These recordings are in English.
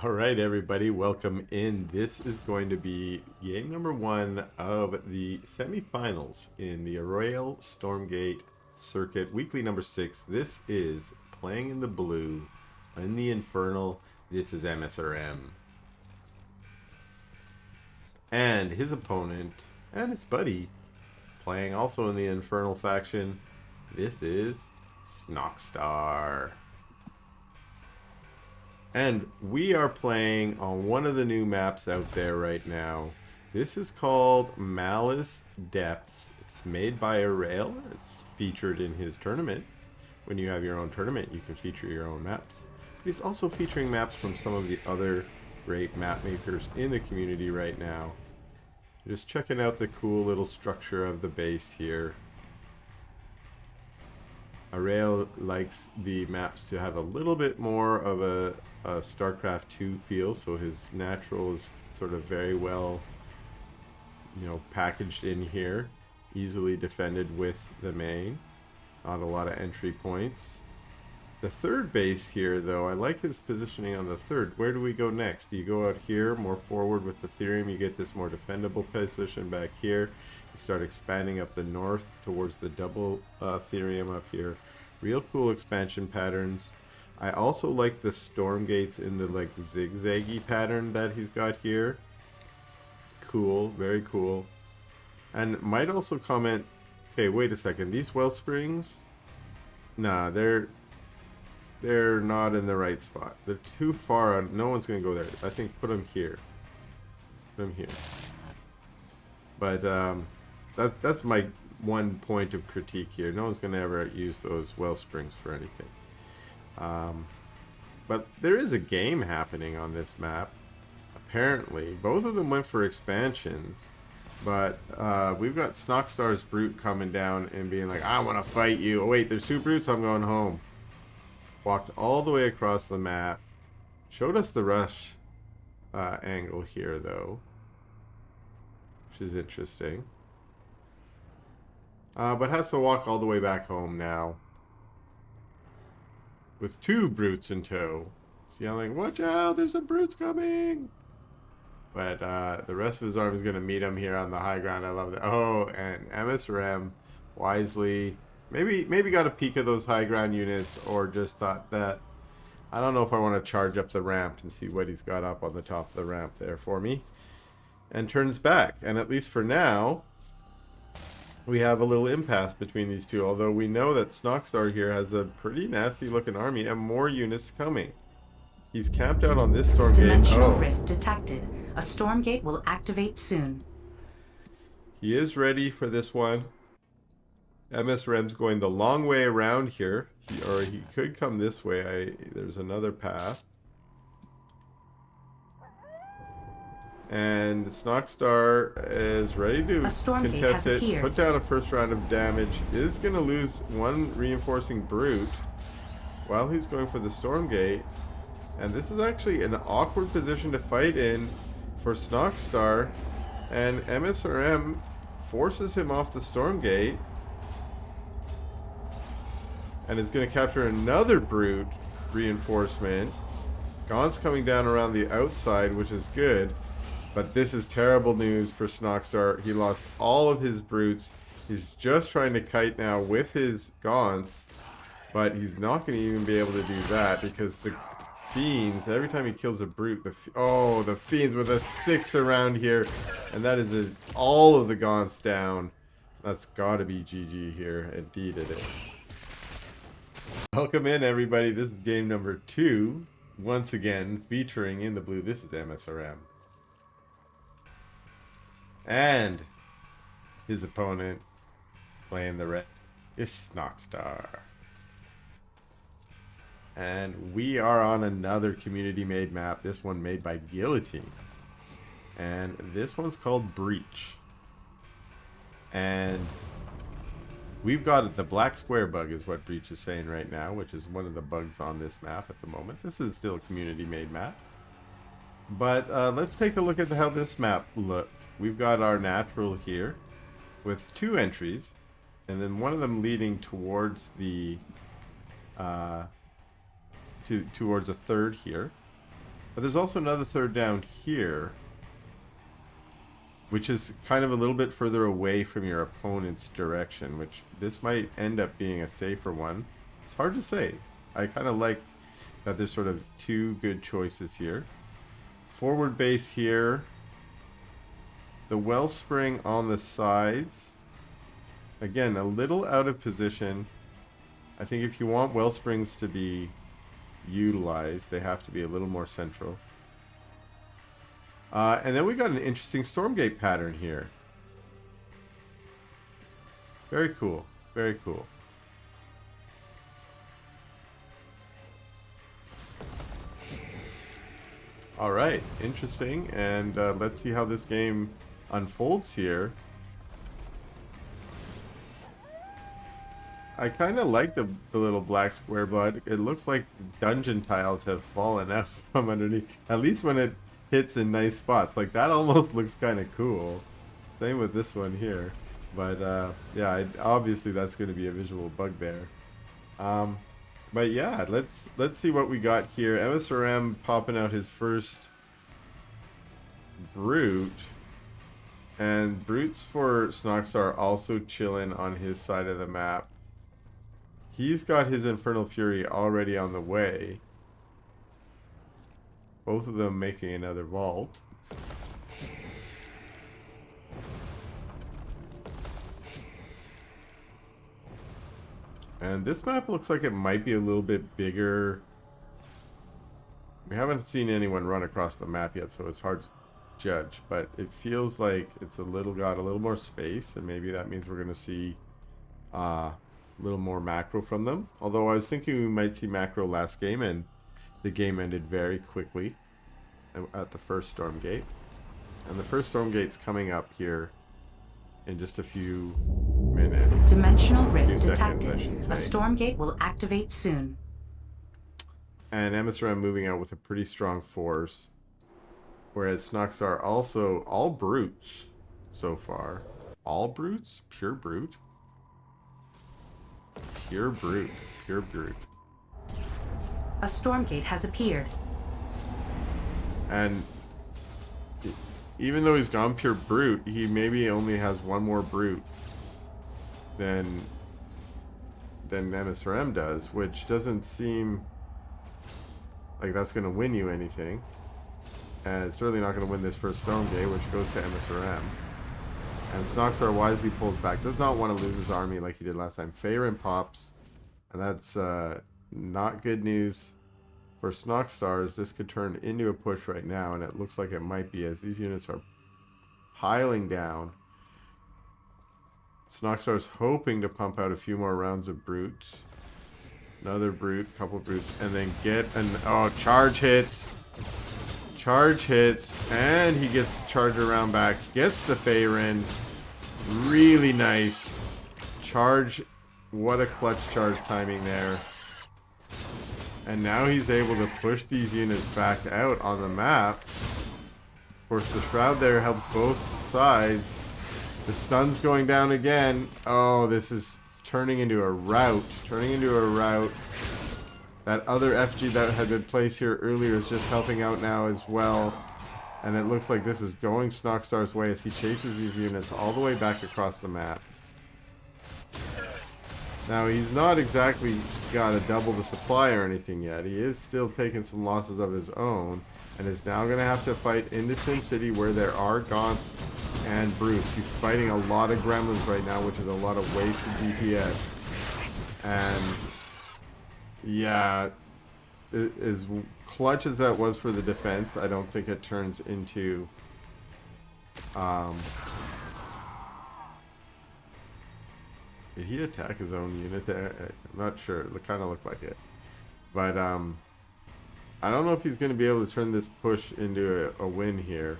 All right, everybody, welcome in. This is going to be game number one of the semifinals in the Royal Stormgate circuit, weekly number 6. This is playing in the blue, in the Infernal. This is msrm. And his opponent and his buddy playing also in the Infernal faction. This is Snoxtar. And we are playing on one of the new maps out there right now. This is called Malice Depths. It's made by Arail. It's featured in his tournament. When you have your own tournament, you can feature your own maps. But he's also featuring maps from some of the other great map makers in the community right now. Just checking out the cool little structure of the base here. Arail likes the maps to have a little bit more of a StarCraft 2 feel, so his natural is sort of very well, packaged in here, easily defended with the main. Not a lot of entry points. The third base here, though, I like his positioning on the third. Where do we go next? Do you go out here, more forward with the Therium, you get this more defendable position back here. You start expanding up the north towards the double Therium up here. Real cool expansion patterns. I also like the Stormgates in the zigzaggy pattern that he's got here. Cool, very cool. And might also comment, okay, wait a second, these well springs, nah, they're not in the right spot. They're too far out. No one's gonna go there. I think put them here. Put them here. But that's my one point of critique here. No one's gonna ever use those well springs for anything. But there is a game happening on this map. Apparently, both of them went for expansions. But we've got Snoxtar's Brute coming down and being like, I want to fight you. Oh wait, there's two Brutes, I'm going home. Walked all the way across the map. Showed us the rush angle here, though, which is interesting. But has to walk all the way back home now. With two Brutes in tow. He's yelling, watch out, there's some Brutes coming! But the rest of his army is going to meet him here on the high ground. I love that. Oh, and msrm wisely maybe got a peek of those high ground units, or just thought that, I don't know if I want to charge up the ramp and see what he's got up on the top of the ramp there for me. And turns back. And at least for now, we have a little impasse between these two. Although we know that Snoxtar here has a pretty nasty looking army and more units coming. He's camped out on this Stormgate. Dimensional rift detected. A Stormgate will activate soon. He is ready for this one. msrm's going the long way around here. He could come this way. There's another path. And Snoxtar is ready to contest it. Put down a first round of damage. Is going to lose one reinforcing Brute while he's going for the Stormgate. And this is actually an awkward position to fight in for Snoxtar. And msrm forces him off the Stormgate. And is going to capture another Brute reinforcement. Gaunt's coming down around the outside, which is good. But this is terrible news for Snoxtar. He lost all of his Brutes. He's just trying to kite now with his Gaunts. But he's not going to even be able to do that because the Fiends, every time he kills a Brute, the Fiends with a 6 around here. And that is all of the Gaunts down. That's got to be GG here. Indeed it is. Welcome in, everybody. This is game number 2. Once again, featuring in the blue. This is msrm. And his opponent, playing the red, is Snoxtar. And we are on another community-made map. This one made by Guillotine. And this one's called Breach. And we've got the black square bug is what Breach is saying right now, which is one of the bugs on this map at the moment. This is still a community-made map. But let's take a look at how this map looks. We've got our natural here with 2 entries, and then one of them leading towards the towards a third here. But there's also another third down here, which is kind of a little bit further away from your opponent's direction, which this might end up being a safer one. It's hard to say. I kind of like that there's sort of two good choices here. Forward base here. The wellspring on the sides. Again, a little out of position. I think if you want wellsprings to be utilized, they have to be a little more central. And then we got an interesting Stormgate pattern here. Very cool. Very cool. All right, interesting. And let's see how this game unfolds here. I kind of like the little black square, but it looks like dungeon tiles have fallen out from underneath. At least when it hits in nice spots. Like, that almost looks kind of cool. Same with this one here. But, yeah, obviously that's going to be a visual bugbear. But, yeah, let's see what we got here. msrm popping out his first Brute. And Brutes for Snoxtar also chilling on his side of the map. He's got his Infernal Fury already on the way. Both of them making another vault. And this map looks like it might be a little bit bigger. We haven't seen anyone run across the map yet, so it's hard to judge. But it feels like it's got a little more space, and maybe that means we're going to see a little more macro from them. Although I was thinking we might see macro last game, and the game ended very quickly at the first Stormgate. And the first Stormgate's coming up here in just a few minutes. Dimensional rift Seconds, detected. I should say. A Stormgate will activate soon. And msrm moving out with a pretty strong force. Whereas Snoxtar also all brutes so far. All brutes? Pure brute? Pure brute. Pure brute. A Stormgate has appeared. And even though he's gone pure brute, he maybe only has one more brute than msrm does, which doesn't seem like that's going to win you anything. And it's certainly not going to win this first Stormgate, which goes to msrm. And Snoxtar wisely pulls back. Does not want to lose his army like he did last time. Faerun pops. And that's not good news for Snoxtar, as this could turn into a push right now. And it looks like it might be, as these units are piling down. Snoxtar's hoping to pump out a few more rounds of brutes. Another brute, couple brutes. And then get an... Oh, charge hits. Charge hits, and he gets charge around back. Gets the Faerun. Really nice. Charge. What a clutch charge timing there. And now he's able to push these units back out on the map. Of course, the Shroud there helps both sides. The stun's going down again. Oh, this is turning into a rout. Turning into a rout. That other FG that had been placed here earlier is just helping out now as well. And it looks like this is going Snoxtar's way as he chases these units all the way back across the map. Now, he's not exactly got to double the supply or anything yet. He is still taking some losses of his own, and is now going to have to fight into SimCity where there are Gaunts and Brutes. He's fighting a lot of Gremlins right now, which is a lot of wasted DPS. And yeah, as clutch as that was for the defense, I don't think it turns into did he attack his own unit there? I'm not sure. It kind of looked like it. But I don't know if he's going to be able to turn this push into a win here.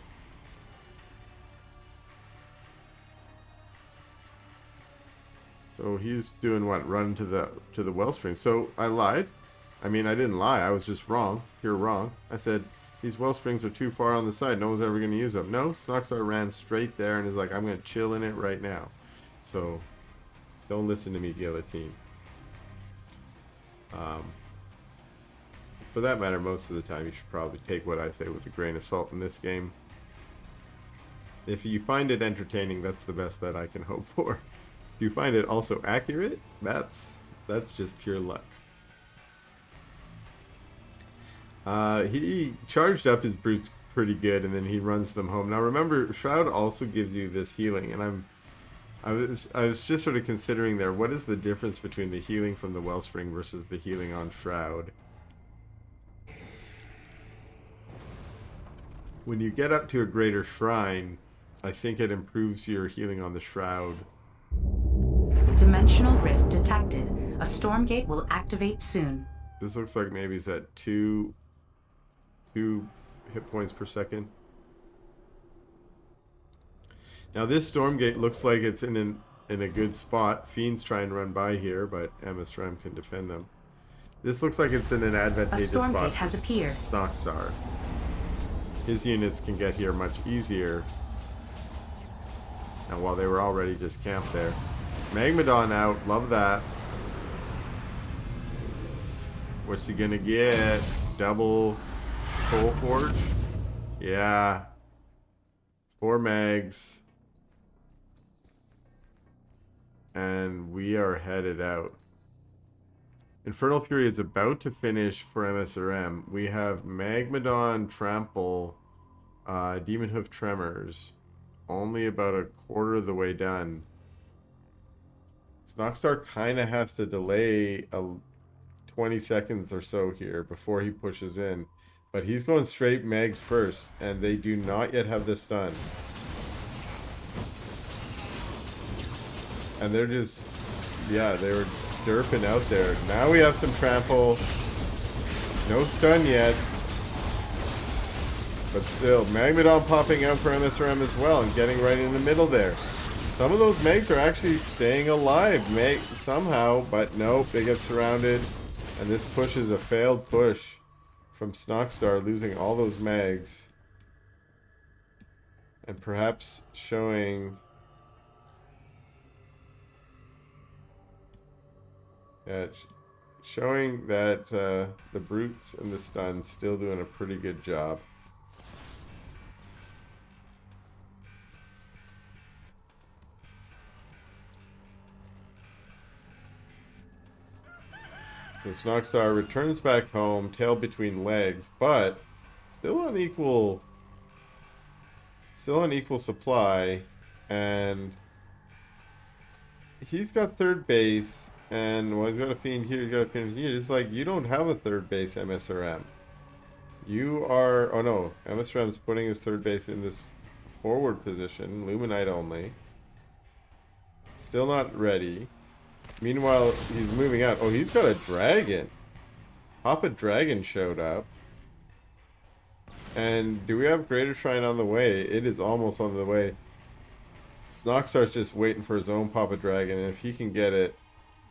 So he's doing what? Run to the wellspring. So I lied. I mean, I didn't lie. I was just wrong. You're wrong. I said these wellsprings are too far on the side. No one's ever going to use them. No, Snoxtar ran straight there and is like, I'm going to chill in it right now. So don't listen to me, Guillotine. for that matter, most of the time you should probably take what I say with a grain of salt in this game. If you find it entertaining, that's the best that I can hope for. If you find it also accurate, that's just pure luck. He charged up his brutes pretty good, and then he runs them home. Now remember, Shroud also gives you this healing, and I was just sort of considering there, what is the difference between the healing from the Wellspring versus the healing on Shroud? When you get up to a greater shrine, I think it improves your healing on the Shroud. Dimensional rift detected. A Stormgate will activate soon. This looks like maybe it's at two hit points per second. Now this Stormgate looks like it's in a good spot. Fiends try and run by here, but msrm can defend them. This looks like it's in an advantageous spot. A Stormgate has appeared. Snoxtar. His units can get here much easier. And while they were already just camped there. Magmadon out. Love that. What's he gonna get? Double Coal Forge? Yeah. 4 mags. And we are headed out. Infernal Fury is about to finish for msrm. We have Magmadon, Trample, Demon Hoof Tremors. Only about a quarter of the way done. Snoxtar kind of has to delay 20 seconds or so here before he pushes in. But he's going straight mags first, and they do not yet have the stun. And they're just, yeah, they were derping out there. Now we have some trample. No stun yet. But still, Magmadon popping out for msrm as well and getting right in the middle there. Some of those mags are actually staying alive somehow, but nope, they get surrounded. And this push is a failed push from Snoxtar, losing all those mags. And perhaps showing... yeah, showing that the brutes and the stuns still doing a pretty good job. So Snoxtar returns back home, tail between legs, but still on equal supply, and he's got third base, and well, he's got a fiend here, he's got a fiend here. It's like, you don't have a third base msrm. You are, oh no, msrm's putting his third base in this forward position, Luminite only. Still not ready. Meanwhile, he's moving out. Oh, he's got a dragon. Papa Dragon showed up. And do we have Greater Shrine on the way? It is almost on the way. Snoxtar's just waiting for his own Papa Dragon, and if he can get it,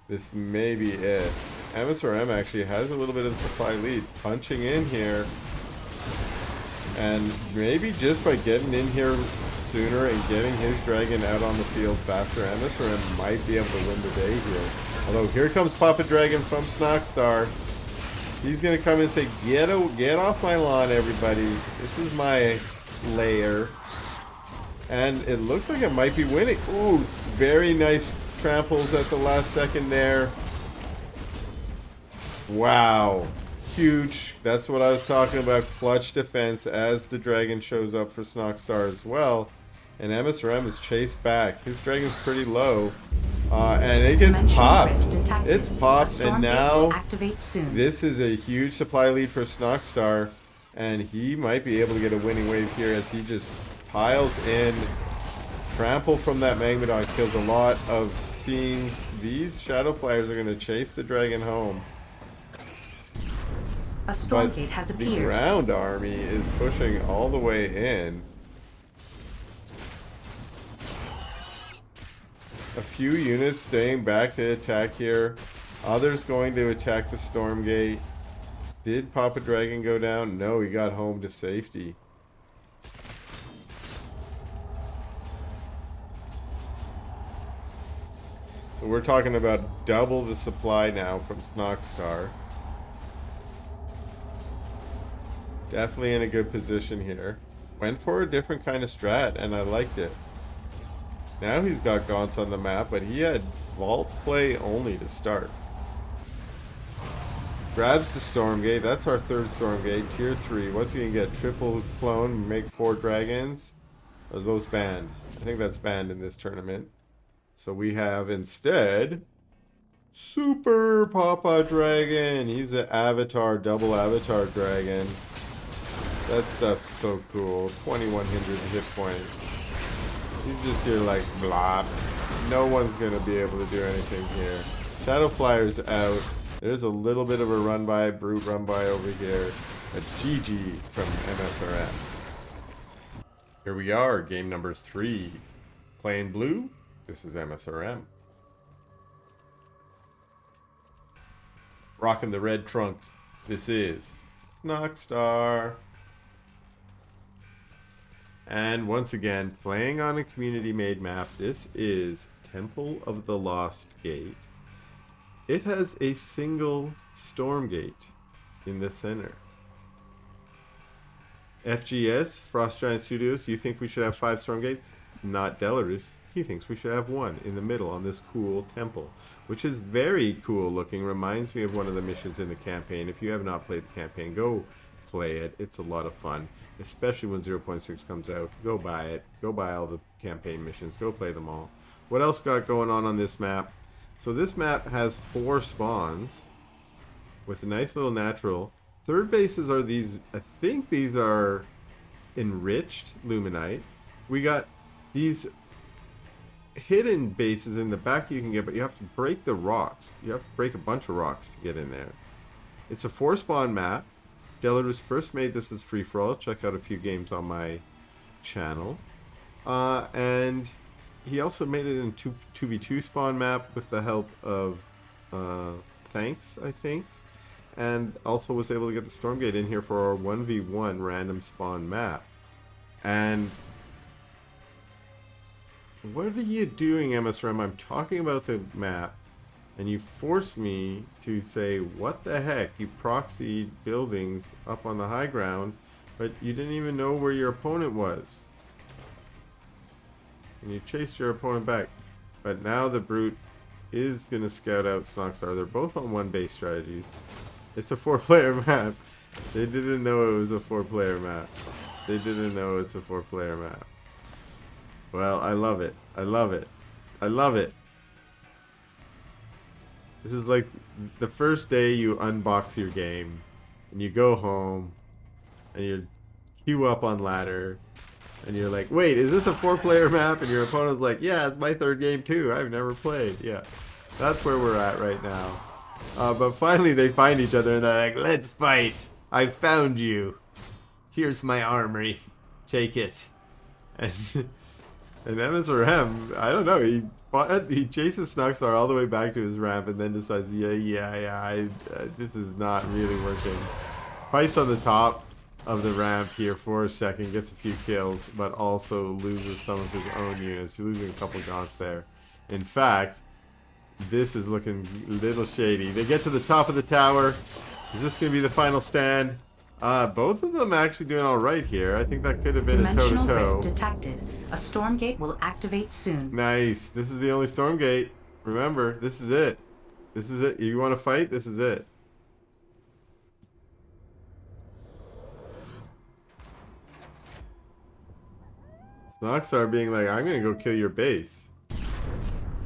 this may be it. msrm actually has a little bit of a supply lead. Punching in here. And maybe just by getting in here sooner and getting his dragon out on the field faster, msrm might be able to win the day here. Although here comes Papa Dragon from Snoxtar. He's gonna come and say, get off my lawn, everybody. This is my lair. And it looks like it might be winning. Ooh, very nice tramples at the last second there. Wow. Huge. That's what I was talking about. Clutch defense as the dragon shows up for Snoxtar as well. And msrm is chased back. His dragon's pretty low. And it gets popped. It's popped, and now this is a huge supply lead for Snoxtar. And he might be able to get a winning wave here as he just piles in. Trample from that Magmadon kills a lot of fiends. These Shadow Flyers are going to chase the dragon home. A Stormgate has appeared. The ground army is pushing all the way in. A few units staying back to attack here. Others going to attack the Stormgate. Did Papa Dragon go down? No, he got home to safety. So we're talking about double the supply now from Snoxtar. Definitely in a good position here. Went for a different kind of strat, and I liked it. Now he's got Gaunts on the map, but he had vault play only to start. Grabs the Stormgate. That's our third Stormgate. Tier 3. What's he gonna get? Triple clone, make 4 dragons? Or are those banned? I think that's banned in this tournament. So we have instead Super Papa Dragon. He's an avatar, double avatar dragon. That stuff's so cool. 2100 hit points. He's just here like blah. No one's gonna be able to do anything here. Shadow Flyer's out. There's a little bit of a run by, brute run by over here. A GG from msrm. Here we are, game number 3. Playing blue. This is msrm. Rocking the red trunks. This is Snoxtar. And once again, playing on a community-made map. This is Temple of the Lost Gate. It has a single Stormgate in the center. FGS, Frost Giant Studios, you think we should have 5 Stormgates? Not Delarus. He thinks we should have 1 in the middle on this cool temple, which is very cool looking. Reminds me of one of the missions in the campaign. If you have not played the campaign, go play it. It's a lot of fun, especially when 0.6 comes out. Go buy it. Go buy all the campaign missions. Go play them all. What else got going on this map? So this map has 4 spawns with a nice little natural. Third bases are these, I think these are enriched luminite. We got these hidden bases in the back you can get, but you have to break the rocks. You have to break a bunch of rocks to get in there. It's a 4 spawn map. Delarus first made this as free for all. Check out a few games on my channel. And he also made it in 2v2 spawn map with the help of Thanks, I think. And also was able to get the Stormgate in here for our 1v1 random spawn map. And what are you doing, msrm? I'm talking about the map, and you force me to say, what the heck? You proxied buildings up on the high ground, but you didn't even know where your opponent was. And you chased your opponent back. But now the Brute is going to scout out Snoxtar. They're both on 1 base strategies. It's a 4-player map. They didn't know it was a 4-player map. They didn't know it's a 4-player map. Well, I love it. I love it. I love it. This is like the first day you unbox your game and you go home and you queue up on ladder and you're like, wait, is this a 4-player map? And your opponent's like, yeah, it's my 3rd game too. I've never played. Yeah, that's where we're at right now. But finally they find each other and they're like, let's fight. I found you. Here's my armory. Take it. And msrm, I don't know, he chases Snoxtar all the way back to his ramp and then decides, this is not really working. Fights on the top of the ramp here for a second, gets a few kills, but also loses some of his own units. He's losing a couple gaunts there. In fact, this is looking a little shady. They get to the top of the tower. Is this going to be the final stand? Both of them actually doing all right here. I think that could have been a toe-to-toe. Dimensional rift detected. A Stormgate will activate soon. Nice. This is the only Stormgate. Remember, this is it. This is it. You want to fight? This is it. Snoxtar being like, I'm going to go kill your base.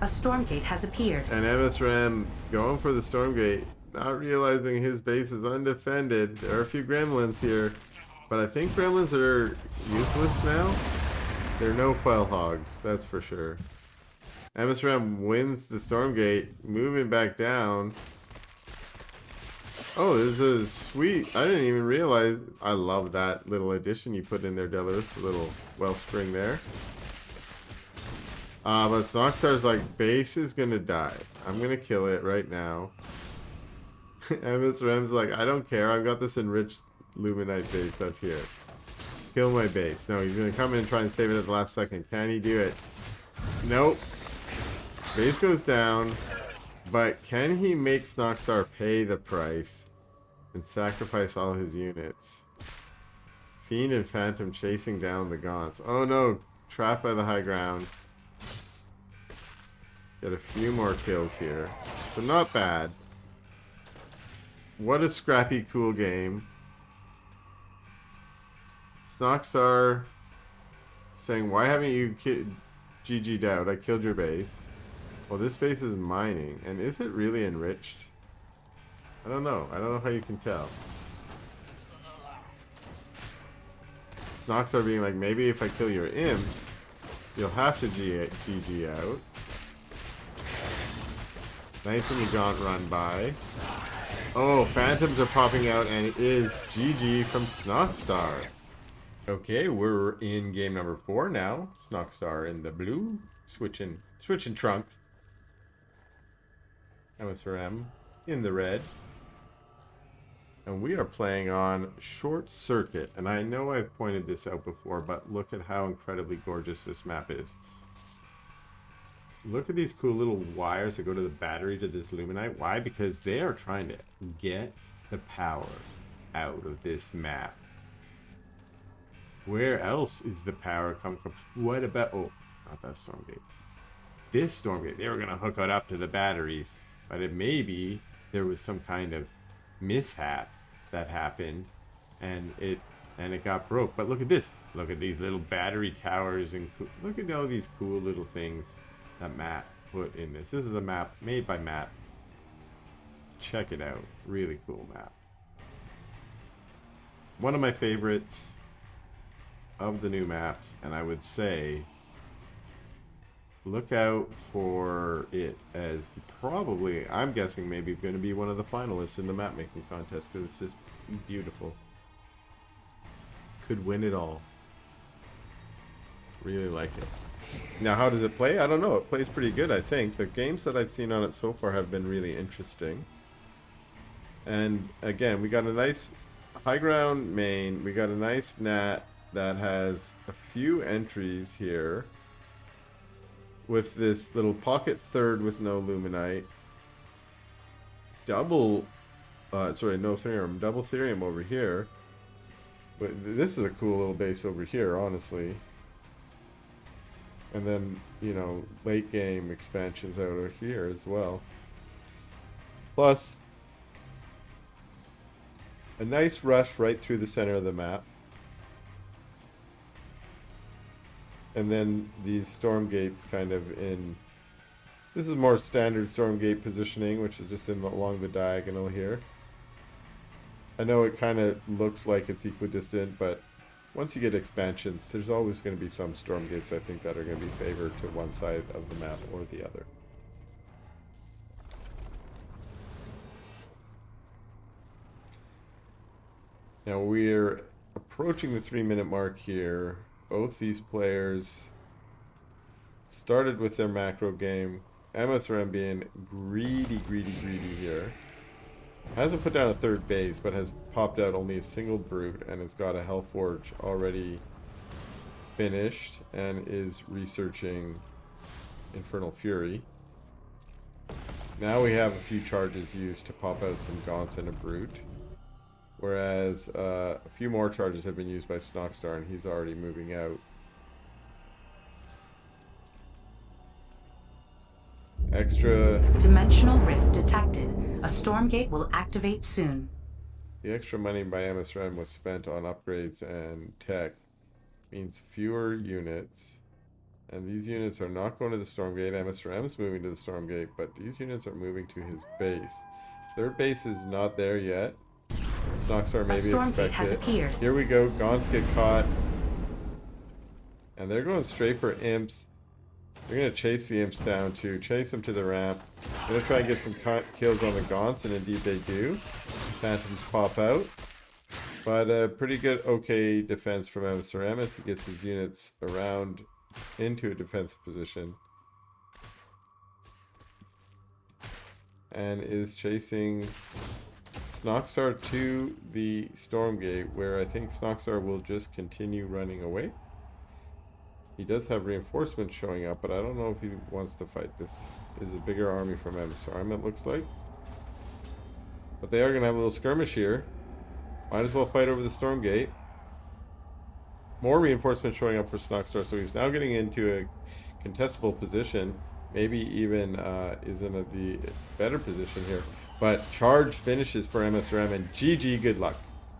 A Stormgate has appeared. And msrm going for the Stormgate, not realizing his base is undefended. There are a few gremlins here, but I think gremlins are useless now. They're no foil hogs, that's for sure. msrm wins the Stormgate, moving back down. Oh, there's a sweet, I didn't even realize. I love that little addition you put in there, Delarus, a little wellspring there. But Snoxtar's like, base is gonna die. I'm gonna kill it right now. msrm's like, I don't care, I've got this enriched luminite base up here. Kill my base. No, he's gonna come in and try and save it at the last second. Can he do it? Nope. Base goes down. But can he make Snoxtar pay the price and sacrifice all his units? Fiend and Phantom chasing down the Gaunts. Oh no, trapped by the high ground. Get a few more kills here. So not bad. What a scrappy, cool game. Snoxtar saying, why haven't you GG'd out? I killed your base. Well, this base is mining. And is it really enriched? I don't know. I don't know how you can tell. Snoxtar being like, maybe if I kill your imps, you'll have to GG out. Nice when you Gaunt run by. Oh, Phantoms are popping out, and it is GG from Snoxtar. Okay, we're in game number 4 now. Snoxtar in the blue, switching trunks. msrm in the red. And we are playing on Short Circuit. And I know I've pointed this out before, but look at how incredibly gorgeous this map is. Look at these cool little wires that go to the battery to this Luminite. Why? Because they are trying to get the power out of this map. Where else is the power coming from? What about... Oh, not that Stormgate. This Stormgate, they were going to hook it up to the batteries. But it maybe there was some kind of mishap that happened. And it got broke. But look at this. Look at these little battery towers. And look at all these cool little things that Matt put in this. This is a map made by Matt. Check it out. Really cool map. One of my favorites of the new maps, and I would say look out for it as probably, I'm guessing, maybe going to be one of the finalists in the map making contest because it's just beautiful. Could win it all. Really like it. Now, how does it play? I don't know. It plays pretty good, I think. The games that I've seen on it so far have been really interesting. And again, we got a nice high ground main. We got a nice nat that has a few entries here with this little pocket third with no Luminite. Double, no Therium, double Therium over here. But this is a cool little base over here, honestly. And then, you know, late game expansions out of here as well. Plus, a nice rush right through the center of the map. And then these Stormgates kind of in... This is more standard Stormgate positioning, which is just along the diagonal here. I know it kind of looks like it's equidistant, but once you get expansions, there's always going to be some Stormgates, I think, that are going to be favored to one side of the map or the other. Now we're approaching the 3-minute mark here. Both these players started with their macro game. msrm being greedy here. Hasn't put down a third base, but has popped out only a single brute and has got a Hellforge already finished and is researching Infernal Fury. Now we have a few charges used to pop out some Gaunts and a brute. Whereas a few more charges have been used by Snoxtar and he's already moving out. Extra... Dimensional rift detected. A Stormgate will activate soon. The extra money by msrm was spent on upgrades and tech. Means fewer units. And these units are not going to the Stormgate. msrm is moving to the Stormgate, but these units are moving to his base. Their base is not there yet. Snoxtar maybe expect it. Here we go. Gaunts get caught. And they're going straight for imps. They're going to chase the imps down too. Chase them to the ramp. They're going to try and get some kills on the Gaunts, and indeed they do. Phantoms pop out. But a pretty good, okay defense from msrm as he gets his units around into a defensive position. And is chasing Snoxtar to the Stormgate, where I think Snoxtar will just continue running away. He does have reinforcements showing up, but I don't know if he wants to fight. This is a bigger army from msrm, it looks like. But they are going to have a little skirmish here. Might as well fight over the Stormgate. More reinforcements showing up for Snoxtar, so he's now getting into a contestable position. Maybe even is in the better position here. But charge finishes for msrm, and GG, good luck.